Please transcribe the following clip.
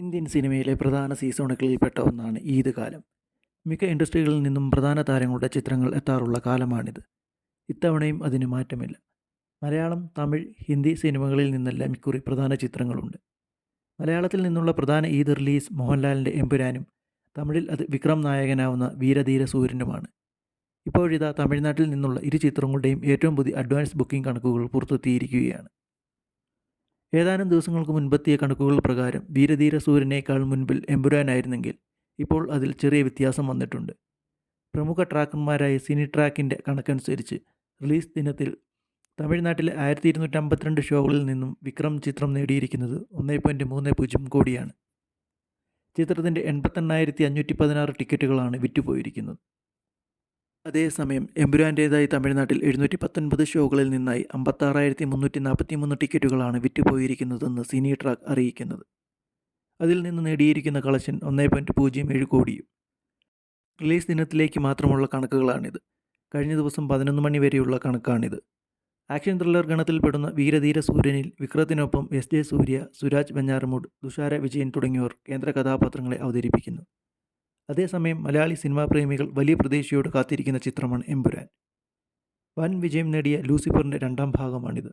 Indian സിനിമയിലെ പ്രധാന സീസണുകളിൽപ്പെട്ട ഒന്നാണ് ഈദ് കാലം. മിക്ക ഇൻഡസ്ട്രികളിൽ നിന്നും പ്രധാന താരങ്ങളുടെ ചിത്രങ്ങൾ എത്താറുള്ള കാലമാണിത്. ഇത്തവണയും അതിന് മാറ്റമില്ല. മലയാളം, തമിഴ്, ഹിന്ദി സിനിമകളിൽ നിന്നെല്ലാം ഇക്കുറി പ്രധാന ചിത്രങ്ങളുണ്ട്. മലയാളത്തിൽ നിന്നുള്ള പ്രധാന ഈദ് റിലീസ് മോഹൻലാലിൻ്റെ എമ്പുരാനും തമിഴിൽ അത് വിക്രം നായകനാവുന്ന വീരധീര സൂര്യനുമാണ്. ഇപ്പോഴിതാ തമിഴ്നാട്ടിൽ നിന്നുള്ള ഇരു ചിത്രങ്ങളുടെയും ഏറ്റവും പുതിയ അഡ്വാൻസ് ബുക്കിംഗ് കണക്കുകൾ പുറത്തെത്തിയിരിക്കുകയാണ്. ഏതാനും ദിവസങ്ങൾക്ക് മുൻപെത്തിയ കണക്കുകൾ പ്രകാരം വീരധീര സൂര്യനേക്കാൾ മുൻപിൽ എമ്പുരാനായിരുന്നെങ്കിൽ ഇപ്പോൾ അതിൽ ചെറിയ വ്യത്യാസം വന്നിട്ടുണ്ട്. പ്രമുഖ ട്രാക്കർമാരായ സിനി ട്രാക്കിൻ്റെ കണക്കനുസരിച്ച് റിലീസ് ദിനത്തിൽ തമിഴ്നാട്ടിലെ 1252 ഷോകളിൽ നിന്നും വിക്രം ചിത്രം നേടിയിരിക്കുന്നത് 1.30 കോടിയാണ്. ചിത്രത്തിൻ്റെ 88,516 ടിക്കറ്റുകളാണ് വിറ്റുപോയിരിക്കുന്നത്. അതേസമയം എമ്പുരാൻ്റേതായി തമിഴ്നാട്ടിൽ 719 ഷോകളിൽ നിന്നായി 56,343 ടിക്കറ്റുകളാണ് വിറ്റുപോയിരിക്കുന്നതെന്ന് സിനി ട്രാക്ക് അറിയിക്കുന്നത്. അതിൽ നിന്ന് നേടിയിരിക്കുന്ന കളക്ഷൻ 1.07 കോടിയും. റിലീസ് ദിനത്തിലേക്ക് മാത്രമുള്ള കണക്കുകളാണിത്. കഴിഞ്ഞ ദിവസം 11 മണി വരെയുള്ള കണക്കാണിത്. ആക്ഷൻ ത്രില്ലർ ഗണത്തിൽപ്പെടുന്ന വീരധീര സൂര്യനിൽ വിക്രത്തിനൊപ്പം എസ്.ജെ. സൂര്യ, സുരാജ് വെഞ്ഞാറമൂട്, തുഷാര വിജയൻ തുടങ്ങിയവർ കേന്ദ്ര കഥാപാത്രങ്ങളെ അവതരിപ്പിക്കുന്നു. അതേസമയം മലയാളി സിനിമാ പ്രേമികൾ വലിയ പ്രതീക്ഷയോട് കാത്തിരിക്കുന്ന ചിത്രമാണ് എമ്പുരാൻ. വൻ വിജയം നേടിയ ലൂസിഫറിൻ്റെ രണ്ടാം ഭാഗമാണിത്.